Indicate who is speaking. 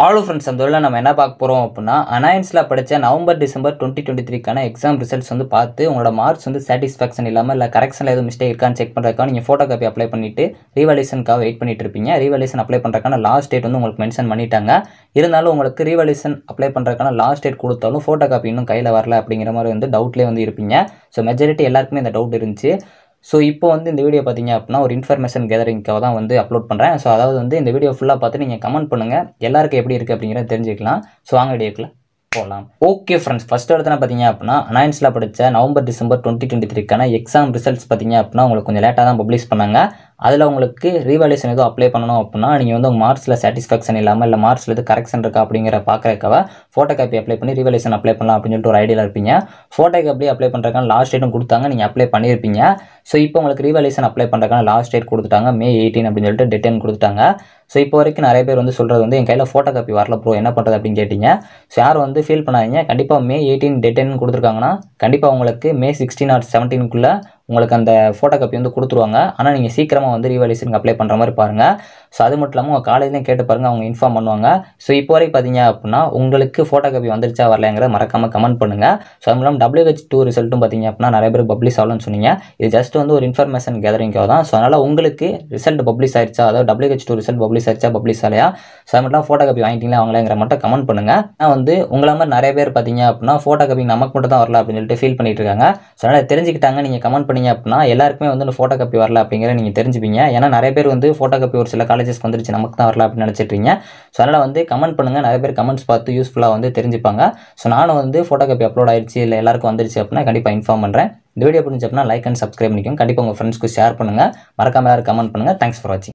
Speaker 1: ஆலோ friends அந்த வழியில் நம்ம என்ன பார்க்க போகிறோம் அப்படின்னா அனாயன்ஸில் படித்த நவம்பர் டிசம்பர் 2023க்கான எக்ஸாம் ரிசல்ட்ஸ் வந்து பார்த்து உங்களோட மார்க்ஸ் வந்து சாட்டிஸ்ஃபேக்ஷன் இல்லாமல் இல்லை கரெக்ஷனில் எதுவும் மிஸ்டேக் இருக்கான்னு செக் பண்ணுறதுக்காக நீங்கள் ஃபோட்டோ காப்பி அப்ளை பண்ணிவிட்டு ரீவால்யூஷனுக்காக வெயிட் பண்ணிட்டு இருப்பீங்க. ரீவால்யூஷன் அப்ளை பண்ணுறதுக்கான லாஸ்ட் டேட் வந்து உங்களுக்கு மென்ஷன் பண்ணிட்டாங்க. இருந்தாலும் உங்களுக்கு ரீவால்யூஷன் அப்ளை பண்ணுறதுக்கான லாஸ்ட் டேட் கொடுத்தாலும் ஃபோட்டோ காப்பி இன்னும் கையில் வரல அப்படிங்கிற மாதிரி வந்து டவுட்லேயே வந்து இருப்பீங்க. ஸோ மெஜாரிட்டி எல்லாருக்குமே இந்த டவுட் இருந்துச்சு. ஸோ இப்போ வந்து இந்த வீடியோ பார்த்தீங்க அப்படின்னா ஒரு இன்ஃபர்மேஷன் கேதரிங்காக தான் வந்து அப்லோட் பண்ணுறேன். ஸோ அதாவது வந்து இந்த வீடியோ ஃபுல்லாக பார்த்து நீங்கள் கமெண்ட் பண்ணுங்கள், எல்லாருக்கும் எப்படி இருக்குது அப்படிங்கிறத தெரிஞ்சுக்கலாம். ஸோ வாங்க வீடியோக்குள்ள போகலாம். ஓகே ஃப்ரெண்ட்ஸ், ஃபஸ்ட் எடுத்துனா பார்த்தீங்க அப்படின்னா அனாயன்ஸில் படித்த நவம்பர் டிசம்பர் 2023க்கான எக்ஸாம் ரிசல்ட்ஸ் பார்த்தீங்க அப்படின்னா உங்களுக்கு கொஞ்சம் லேட்டாக தான் பப்ளிஷ் பண்ணாங்க. அதில் உங்களுக்கு ரீவால்யூஷன் எதுவும் அப்ளை பண்ணணும் அப்படின்னா நீங்கள் வந்து உங்கள் மார்க்ஸில் சாட்டிஸ்ஃபேக்ஷன் இல்லாமல் இல்லை மார்க்ஸில் எது கரெக்ஷன் இருக்கா அப்படிங்கிற பார்க்குறக்காக ஃபோட்டோ காப்பி அப்ளை பண்ணி ரீவால்யூஷன் அப்ளை பண்ணலாம் அப்படின்னு சொல்லிட்டு ஒரு ஐடியாவில் இருப்பீங்க. ஃபோட்டோ காப்பி அப்ளை பண்ணுறதுக்கான லாஸ்ட் டேட்டும் கொடுத்தாங்க, நீங்கள் அப்ளை பண்ணியிருப்பீங்க. ஸோ இப்போ உங்களுக்கு ரீவால்யூஷன் அப்ளை பண்ணுறதுக்கான லாஸ்ட் டேட் கொடுத்துட்டாங்க, May 18 அப்படின்னு சொல்லிட்டு டெட்லைன் கொடுத்துட்டாங்க. ஸோ இப்போ வரைக்கும் நிறைய பேர் வந்து சொல்கிறது வந்து என் கையில் ஃபோட்டோ காப்பி வரல ப்ரோ, என்ன பண்ணுறது அப்படின்னு கேட்டிங்க. ஸோ யாரும் வந்து ஃபீல் பண்ணாதீங்க, கண்டிப்பாக May 18 டெட்லைன் கொடுத்துருக்காங்கன்னா கண்டிப்பாக உங்களுக்கு May 16 or 17க்குள்ளே உங்களுக்கு அந்த ஃபோட்டோ காப்பி வந்து கொடுத்துருவாங்க. ஆனால் நீங்கள் சீக்கிரமாக வந்து ரீவால்யூஷனுக்கு அப்ளை பண்ணுற மாதிரி பாருங்கள். ஸோ அது மட்டும் இல்லாமல் உங்கள் காலேஜ்லேயும் கேட்டு பாருங்கள், அவங்க இன்ஃபார்ம் பண்ணுவாங்க. ஸோ இப்போ வரைக்கும் பார்த்தீங்க அப்படின்னா உங்களுக்கு ஃபோட்டோ காப்பி வந்துருச்சா வரலைங்கிற மறக்காமல் கமெண்ட் பண்ணுங்கள். ஸோ அது இல்லாமல் WH2 ரிசல்ட்டும் பார்த்தீங்க அப்படின்னா நிறைய பேர் பப்ளிஷ் ஆகலன்னு சொன்னீங்க. இது ஜஸ்ட் வந்து ஒரு இன்ஃபர்மேஷன் கேதரிங்காக தான். ஸோ அதனால் உங்களுக்கு ரிசல்ட் பப்ளிஷ் ஆயிடுச்சா, அதாவது WH2 ரிசல்ட் பப்ளிஷ் ஆயிடுச்சா பப்ளிஷ் ஆலையா, ஸோ அது மட்டும் ஃபோட்டோ காப்பி வாங்கிட்டீங்களா அவங்களேங்கிற மட்டும் கமெண்ட் பண்ணுங்கள். நான் வந்து உங்களை மாதிரி நிறைய பேர் பார்த்தீங்க அப்படின்னா ஃபோட்டோ காப்பி நமக்கு மட்டும் தான் வரல அப்படின்னு சொல்லிட்டு ஃபீல் பண்ணிட்டு இருக்காங்க. ஸோ அதனால் தெரிஞ்சுக்கிட்டாங்க, நீங்கள் கமெண்ட் பண்ணீங்க அப்படின்னா எல்லாருக்குமே வந்து ஃபோட்டோ காப்பி வரல அப்படிங்கிற நீங்கள் தெரிஞ்சுப்பீங்க. ஏன்னா நிறைய பேர் வந்து ஃபோட்டோ காப்பி ஒரு சில காலேஜஸ்க்கு வந்துருச்சு, நமக்கு தான் வரல அப்படின்னு நினச்சிட்ருங்க. ஸோ அதனால் வந்து கமெண்ட் பண்ணுங்கள், நிறைய பேர் கமெண்ட்ஸ் பார்த்து யூஸ்ஃபுல்லாக வந்து தெரிஞ்சுப்பாங்க. ஸோ நானும் வந்து ஃபோட்டோ காப்பி அப்லோட் ஆயிடுச்சு இல்லை எல்லாருக்கும் வந்துருச்சு அப்படின்னா கண்டிப்பாக இன்ஃபார்ம் பண்ணுறேன். இந்த வீடியோ புரிஞ்சு அப்படின்னா லைக் அண்ட் சப்ஸ்கிரைப் பண்ணிக்கோங்க. கண்டிப்பாக உங்கள் ஃப்ரெண்ட்ஸ்க்கு ஷேர் பண்ணுங்கள், மறக்காம எல்லாரும் கமெண்ட் பண்ணுங்கள். தேங்க்ஸ் ஃபார் வாட்சிங்.